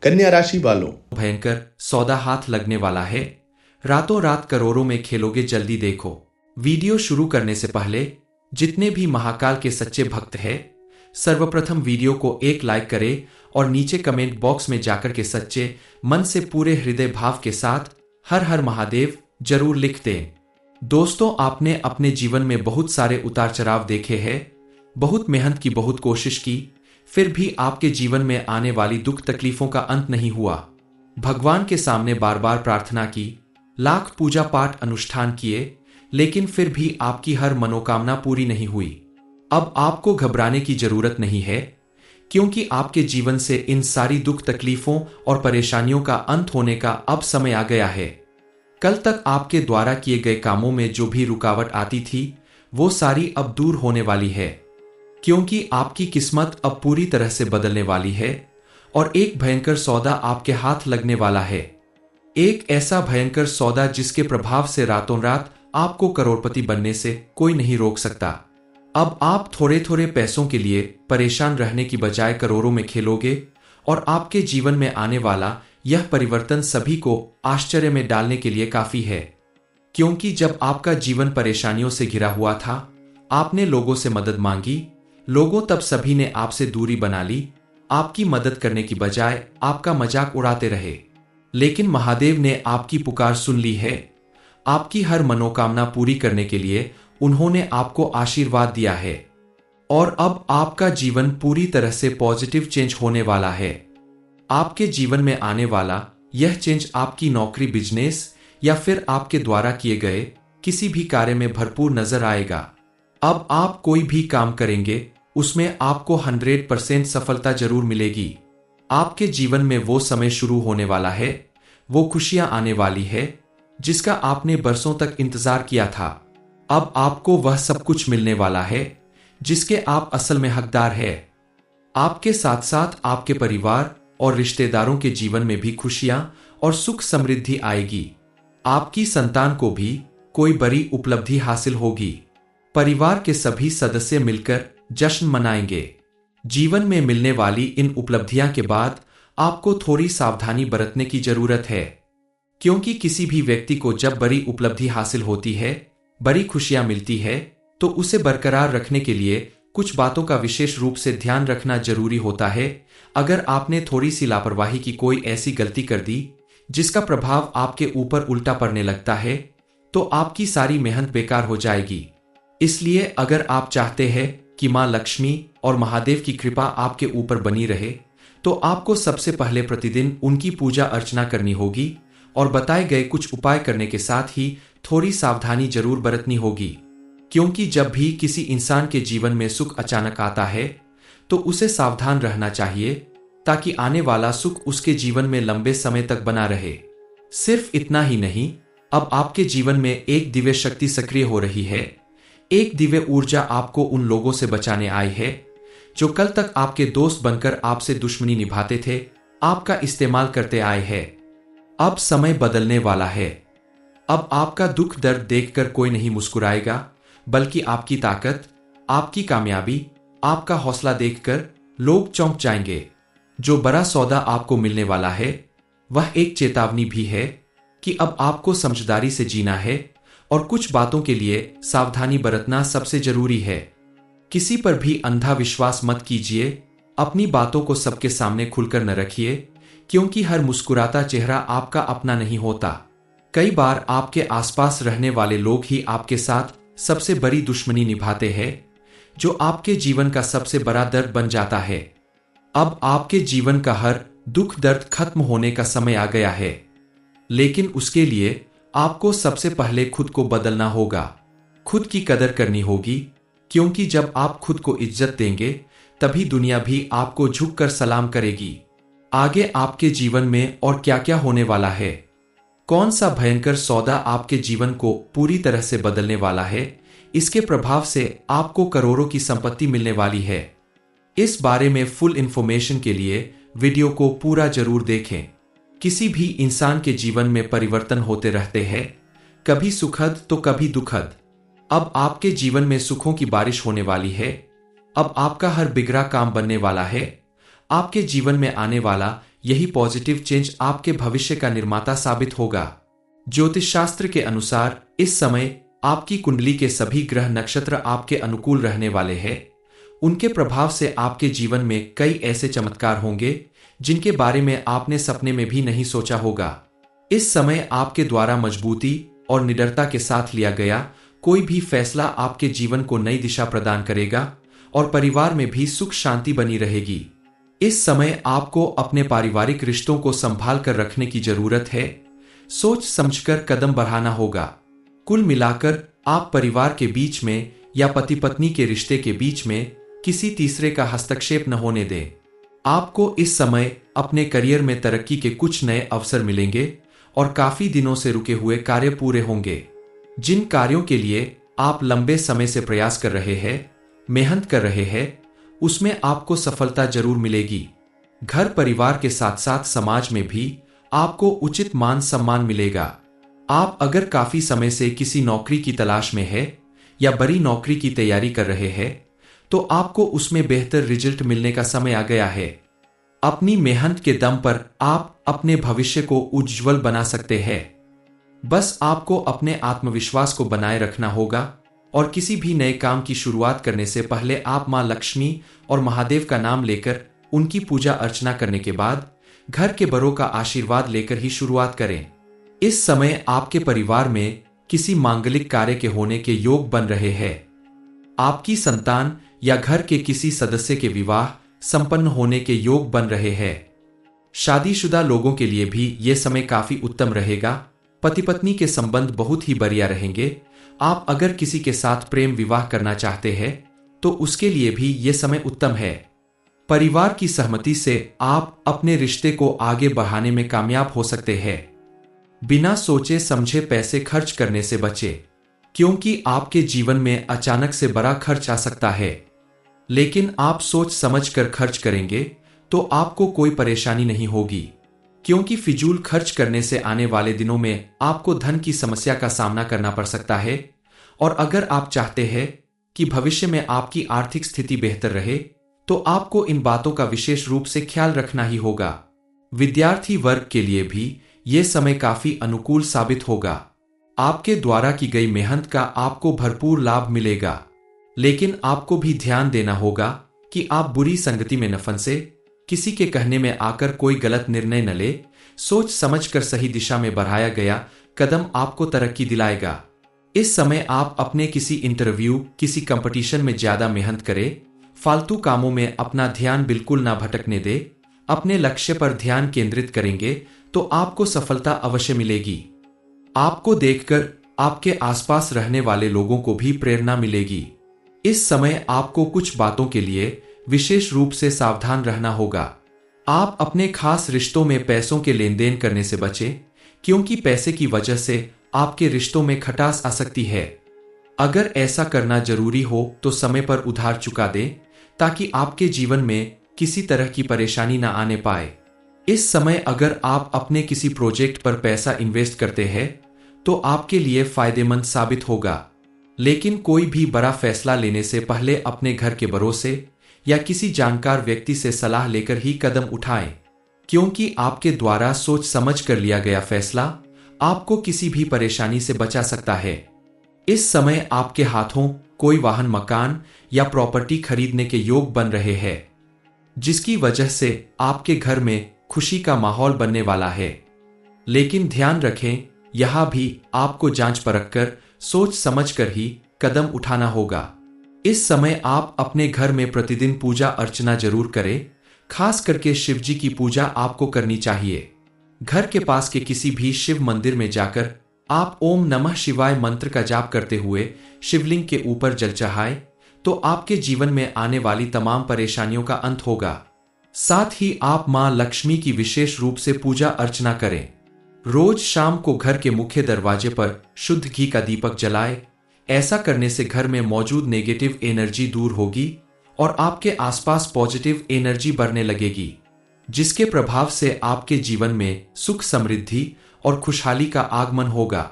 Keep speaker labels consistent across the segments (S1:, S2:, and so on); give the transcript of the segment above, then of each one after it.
S1: कन्या राशि वालों,
S2: भयंकर सौदा हाथ लगने वाला है। रातों रात करोड़ों में खेलोगे, जल्दी देखो। वीडियो शुरू करने से पहले जितने भी महाकाल के सच्चे भक्त हैं, सर्वप्रथम वीडियो को एक लाइक करें और नीचे कमेंट बॉक्स में जाकर के सच्चे मन से पूरे हृदय भाव के साथ हर हर महादेव जरूर लिख दें। दोस्तों, आपने अपने जीवन में बहुत सारे उतार चढ़ाव देखे हैं, बहुत मेहनत की, बहुत कोशिश की, फिर भी आपके जीवन में आने वाली दुख तकलीफों का अंत नहीं हुआ। भगवान के सामने बार बार प्रार्थना की, लाख पूजा पाठ अनुष्ठान किए, लेकिन फिर भी आपकी हर मनोकामना पूरी नहीं हुई। अब आपको घबराने की जरूरत नहीं है, क्योंकि आपके जीवन से इन सारी दुख तकलीफों और परेशानियों का अंत होने का अब समय आ गया है। कल तक आपके द्वारा किए गए कामों में जो भी रुकावट आती थी, वो सारी अब दूर होने वाली है, क्योंकि आपकी किस्मत अब पूरी तरह से बदलने वाली है और एक भयंकर सौदा आपके हाथ लगने वाला है। एक ऐसा भयंकर सौदा जिसके प्रभाव से रातों रात आपको करोड़पति बनने से कोई नहीं रोक सकता। अब आप थोड़े थोड़े पैसों के लिए परेशान रहने की बजाय करोड़ों में खेलोगे और आपके जीवन में आने वाला यह परिवर्तन सभी को आश्चर्य में डालने के लिए काफी है। क्योंकि जब आपका जीवन परेशानियों से घिरा हुआ था, आपने लोगों से मदद मांगी, लोगों तब सभी ने आपसे दूरी बना ली, आपकी मदद करने की बजाय आपका मजाक उड़ाते रहे। लेकिन महादेव ने आपकी पुकार सुन ली है। आपकी हर मनोकामना पूरी करने के लिए उन्होंने आपको आशीर्वाद दिया है और अब आपका जीवन पूरी तरह से पॉजिटिव चेंज होने वाला है। आपके जीवन में आने वाला यह चेंज आपकी नौकरी, बिजनेस या फिर आपके द्वारा किए गए किसी भी कार्य में भरपूर नजर आएगा। अब आप कोई भी काम करेंगे, उसमें आपको 100% सफलता जरूर मिलेगी। आपके जीवन में वो समय शुरू होने वाला है, वो खुशियां आने वाली है जिसका आपने बरसों तक इंतजार किया था। अब आपको वह सब कुछ मिलने वाला है जिसके आप असल में हकदार है। आपके साथ साथ आपके परिवार और रिश्तेदारों के जीवन में भी खुशियां और सुख समृद्धि आएगी। आपकी संतान को भी कोई बड़ी उपलब्धि हासिल होगी। परिवार के सभी सदस्य मिलकर जश्न मनाएंगे। जीवन में मिलने वाली इन उपलब्धियां के बाद आपको थोड़ी सावधानी बरतने की जरूरत है, क्योंकि किसी भी व्यक्ति को जब बड़ी उपलब्धि हासिल होती है, बड़ी खुशियां मिलती है, तो उसे बरकरार रखने के लिए कुछ बातों का विशेष रूप से ध्यान रखना जरूरी होता है। अगर आपने थोड़ी सी लापरवाही की, कोई ऐसी गलती कर दी जिसका प्रभाव आपके ऊपर उल्टा पड़ने लगता है, तो आपकी सारी मेहनत बेकार हो जाएगी। इसलिए अगर आप चाहते हैं कि मां लक्ष्मी और महादेव की कृपा आपके ऊपर बनी रहे, तो आपको सबसे पहले प्रतिदिन उनकी पूजा अर्चना करनी होगी और बताए गए कुछ उपाय करने के साथ ही थोड़ी सावधानी जरूर बरतनी होगी। क्योंकि जब भी किसी इंसान के जीवन में सुख अचानक आता है, तो उसे सावधान रहना चाहिए ताकि आने वाला सुख उसके जीवन में लंबे समय तक बना रहे। सिर्फ इतना ही नहीं, अब आपके जीवन में एक दिव्य शक्ति सक्रिय हो रही है। एक दिव्य ऊर्जा आपको उन लोगों से बचाने आई है जो कल तक आपके दोस्त बनकर आपसे दुश्मनी निभाते थे, आपका इस्तेमाल करते आए हैं। अब समय बदलने वाला है। अब आपका दुख दर्द देखकर कोई नहीं मुस्कुराएगा, बल्कि आपकी ताकत, आपकी कामयाबी, आपका हौसला देखकर लोग चौंक जाएंगे। जो बड़ा सौदा आपको मिलने वाला है, वह एक चेतावनी भी है कि अब आपको समझदारी से जीना है और कुछ बातों के लिए सावधानी बरतना सबसे जरूरी है। किसी पर भी अंधा विश्वास मत कीजिए। अपनी बातों को सबके सामने खुलकर न रखिए, क्योंकि हर मुस्कुराता चेहरा आपका अपना नहीं होता। कई बार आपके आसपास रहने वाले लोग ही आपके साथ सबसे बड़ी दुश्मनी निभाते हैं, जो आपके जीवन का सबसे बड़ा दर्द बन जाता है। अब आपके जीवन का हर दुख दर्द खत्म होने का समय आ गया है, लेकिन उसके लिए आपको सबसे पहले खुद को बदलना होगा। खुद की कदर करनी होगी, क्योंकि जब आप खुद को इज्जत देंगे, तभी दुनिया भी आपको झुककर सलाम करेगी। आगे आपके जीवन में और क्या क्या होने वाला है, कौन सा भयंकर सौदा आपके जीवन को पूरी तरह से बदलने वाला है, इसके प्रभाव से आपको करोड़ों की संपत्ति मिलने वाली है। इस बारे में फुल इंफॉर्मेशन के लिए वीडियो को पूरा जरूर देखें। किसी भी इंसान के जीवन में परिवर्तन होते रहते हैं, कभी सुखद तो कभी दुखद। अब आपके जीवन में सुखों की बारिश होने वाली है। अब आपका हर बिगड़ा काम बनने वाला है। आपके जीवन में आने वाला यही पॉजिटिव चेंज आपके भविष्य का निर्माता साबित होगा। ज्योतिष शास्त्र के अनुसार इस समय आपकी कुंडली के सभी ग्रह नक्षत्र आपके अनुकूल रहने वाले हैं। उनके प्रभाव से आपके जीवन में कई ऐसे चमत्कार होंगे जिनके बारे में आपने सपने में भी नहीं सोचा होगा। इस समय आपके द्वारा मजबूती और निडरता के साथ लिया गया कोई भी फैसला आपके जीवन को नई दिशा प्रदान करेगा और परिवार में भी सुख शांति बनी रहेगी। इस समय आपको अपने पारिवारिक रिश्तों को संभाल कर रखने की जरूरत है। सोच समझकर कदम बढ़ाना होगा। कुल मिलाकर आप परिवार के बीच में या पति पत्नी के रिश्ते के बीच में किसी तीसरे का हस्तक्षेप न होने दें। आपको इस समय अपने करियर में तरक्की के कुछ नए अवसर मिलेंगे और काफी दिनों से रुके हुए कार्य पूरे होंगे। जिन कार्यों के लिए आप लंबे समय से प्रयास कर रहे हैं, मेहनत कर रहे हैं, उसमें आपको सफलता जरूर मिलेगी। घर परिवार के साथ साथ समाज में भी आपको उचित मान सम्मान मिलेगा। आप अगर काफी समय से किसी नौकरी की तलाश में है या बड़ी नौकरी की तैयारी कर रहे हैं तो आपको उसमें बेहतर रिजल्ट मिलने का समय आ गया है। अपनी मेहनत के दम पर आप अपने भविष्य को उज्जवल बना सकते हैं। बस आपको अपने आत्मविश्वास को बनाए रखना होगा और किसी भी नए काम की शुरुआत करने से पहले आप मां लक्ष्मी और महादेव का नाम लेकर उनकी पूजा अर्चना करने के बाद घर के बड़ों का आशीर्वाद लेकर ही शुरुआत करें। इस समय आपके परिवार में किसी मांगलिक कार्य के होने के योग बन रहे हैं। आपकी संतान या घर के किसी सदस्य के विवाह संपन्न होने के योग बन रहे हैं। शादीशुदा लोगों के लिए भी ये समय काफी उत्तम रहेगा। पति पत्नी के संबंध बहुत ही बढ़िया रहेंगे। आप अगर किसी के साथ प्रेम विवाह करना चाहते हैं तो उसके लिए भी ये समय उत्तम है। परिवार की सहमति से आप अपने रिश्ते को आगे बढ़ाने में कामयाब हो सकते हैं। बिना सोचे समझे पैसे खर्च करने से बचें, क्योंकि आपके जीवन में अचानक से बड़ा खर्च आ सकता है। लेकिन आप सोच समझ कर खर्च करेंगे तो आपको कोई परेशानी नहीं होगी, क्योंकि फिजूल खर्च करने से आने वाले दिनों में आपको धन की समस्या का सामना करना पड़ सकता है। और अगर आप चाहते हैं कि भविष्य में आपकी आर्थिक स्थिति बेहतर रहे तो आपको इन बातों का विशेष रूप से ख्याल रखना ही होगा। विद्यार्थी वर्ग के लिए भी ये समय काफी अनुकूल साबित होगा। आपके द्वारा की गई मेहनत का आपको भरपूर लाभ मिलेगा, लेकिन आपको भी ध्यान देना होगा कि आप बुरी संगति में न फंसे, किसी के कहने में आकर कोई गलत निर्णय न ले। सोच समझकर सही दिशा में बढ़ाया गया कदम आपको तरक्की दिलाएगा। इस समय आप अपने किसी इंटरव्यू, किसी कंपटीशन में ज्यादा मेहनत करें। फालतू कामों में अपना ध्यान बिल्कुल ना भटकने दे। अपने लक्ष्य पर ध्यान केंद्रित करेंगे तो आपको सफलता अवश्य मिलेगी। आपको देखकर आपके आसपास रहने वाले लोगों को भी प्रेरणा मिलेगी। इस समय आपको कुछ बातों के लिए विशेष रूप से सावधान रहना होगा। आप अपने खास रिश्तों में पैसों के लेन देन करने से बचें, क्योंकि पैसे की वजह से आपके रिश्तों में खटास आ सकती है। अगर ऐसा करना जरूरी हो तो समय पर उधार चुका दें, ताकि आपके जीवन में किसी तरह की परेशानी ना आने पाए। इस समय अगर आप अपने किसी प्रोजेक्ट पर पैसा इन्वेस्ट करते हैं तो आपके लिए फायदेमंद साबित होगा। लेकिन कोई भी बड़ा फैसला लेने से पहले अपने घर के बड़ों से या किसी जानकार व्यक्ति से सलाह लेकर ही कदम उठाएं, क्योंकि आपके द्वारा सोच समझ कर लिया गया फैसला आपको किसी भी परेशानी से बचा सकता है। इस समय आपके हाथों कोई वाहन, मकान या प्रॉपर्टी खरीदने के योग बन रहे हैं, जिसकी वजह से आपके घर में खुशी का माहौल बनने वाला है। लेकिन ध्यान रखें, यहां भी आपको जांच परख कर सोच समझ कर ही कदम उठाना होगा। इस समय आप अपने घर में प्रतिदिन पूजा अर्चना जरूर करें। खास करके शिव जी की पूजा आपको करनी चाहिए। घर के पास के किसी भी शिव मंदिर में जाकर आप ओम नमः शिवाय मंत्र का जाप करते हुए शिवलिंग के ऊपर जल चढ़ाएं तो आपके जीवन में आने वाली तमाम परेशानियों का अंत होगा। साथ ही आप मां लक्ष्मी की विशेष रूप से पूजा अर्चना करें। रोज शाम को घर के मुख्य दरवाजे पर शुद्ध घी का दीपक जलाएं। ऐसा करने से घर में मौजूद नेगेटिव एनर्जी दूर होगी और आपके आसपास पॉजिटिव एनर्जी बढ़ने लगेगी, जिसके प्रभाव से आपके जीवन में सुख, समृद्धि और खुशहाली का आगमन होगा।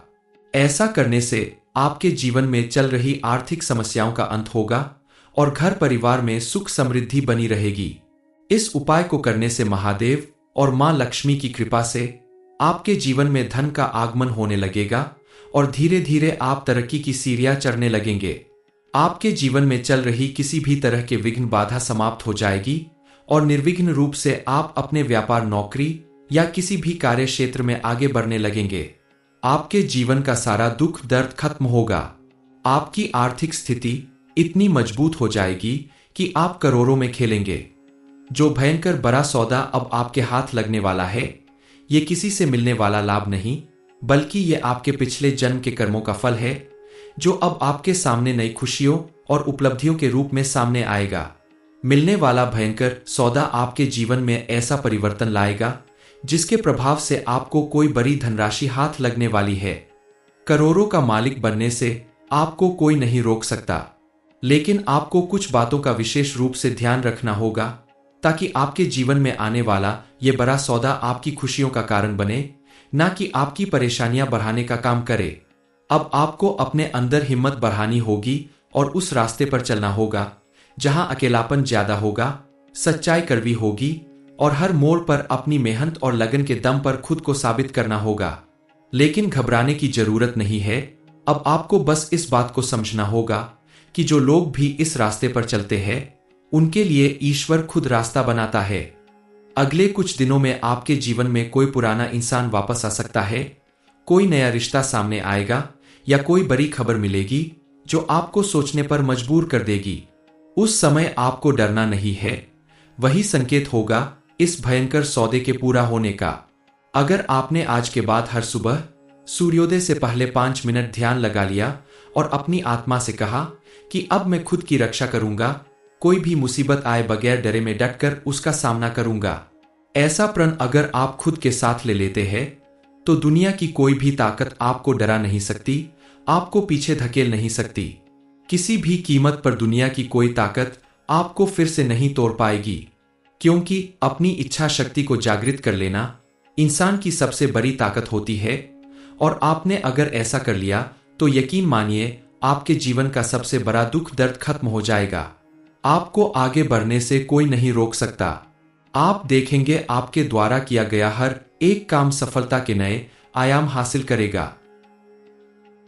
S2: ऐसा करने से आपके जीवन में चल रही आर्थिक समस्याओं का अंत होगा और घर परिवार में सुख समृद्धि बनी रहेगी। इस उपाय को करने से महादेव और मां लक्ष्मी की कृपा से आपके जीवन में धन का आगमन होने लगेगा और धीरे धीरे आप तरक्की की सीढ़ियां चढ़ने लगेंगे। आपके जीवन में चल रही किसी भी तरह के विघ्न बाधा समाप्त हो जाएगी और निर्विघ्न रूप से आप अपने व्यापार, नौकरी या किसी भी कार्य क्षेत्र में आगे बढ़ने लगेंगे। आपके जीवन का सारा दुख दर्द खत्म होगा। आपकी आर्थिक स्थिति इतनी मजबूत हो जाएगी कि आप करोड़ों में खेलेंगे। जो भयंकर बड़ा सौदा अब आपके हाथ लगने वाला है, ये किसी से मिलने वाला लाभ नहीं, बल्कि ये आपके पिछले जन्म के कर्मों का फल है, जो अब आपके सामने नई खुशियों और उपलब्धियों के रूप में सामने आएगा। मिलने वाला भयंकर सौदा आपके जीवन में ऐसा परिवर्तन लाएगा जिसके प्रभाव से आपको कोई बड़ी धनराशि हाथ लगने वाली है। करोड़ों का मालिक बनने से आपको कोई नहीं रोक सकता, लेकिन आपको कुछ बातों का विशेष रूप से ध्यान रखना होगा ताकि आपके जीवन में आने वाला ये बड़ा सौदा आपकी खुशियों का कारण बने, ना कि आपकी परेशानियां बढ़ाने का काम करे। अब आपको अपने अंदर हिम्मत बढ़ानी होगी और उस रास्ते पर चलना होगा जहां अकेलापन ज्यादा होगा, सच्चाई कड़वी होगी और हर मोड़ पर अपनी मेहनत और लगन के दम पर खुद को साबित करना होगा। लेकिन घबराने की जरूरत नहीं है। अब आपको बस इस बात को समझना होगा कि जो लोग भी इस रास्ते पर चलते हैं, उनके लिए ईश्वर खुद रास्ता बनाता है। अगले कुछ दिनों में आपके जीवन में कोई पुराना इंसान वापस आ सकता है, कोई नया रिश्ता सामने आएगा या कोई बड़ी खबर मिलेगी जो आपको सोचने पर मजबूर कर देगी। उस समय आपको डरना नहीं है, वही संकेत होगा इस भयंकर सौदे के पूरा होने का। अगर आपने आज के बाद हर सुबह सूर्योदय से पहले 5 मिनट ध्यान लगा लिया और अपनी आत्मा से कहा कि अब मैं खुद की रक्षा करूंगा, कोई भी मुसीबत आए बगैर डरे में डटकर उसका सामना करूंगा, ऐसा प्रण अगर आप खुद के साथ ले लेते हैं तो दुनिया की कोई भी ताकत आपको डरा नहीं सकती, आपको पीछे धकेल नहीं सकती। किसी भी कीमत पर दुनिया की कोई ताकत आपको फिर से नहीं तोड़ पाएगी, क्योंकि अपनी इच्छा शक्ति को जागृत कर लेना इंसान की सबसे बड़ी ताकत होती है। और आपने अगर ऐसा कर लिया तो यकीन मानिए आपके जीवन का सबसे बड़ा दुख दर्द खत्म हो जाएगा। आपको आगे बढ़ने से कोई नहीं रोक सकता। आप देखेंगे आपके द्वारा किया गया हर एक काम सफलता के नए आयाम हासिल करेगा।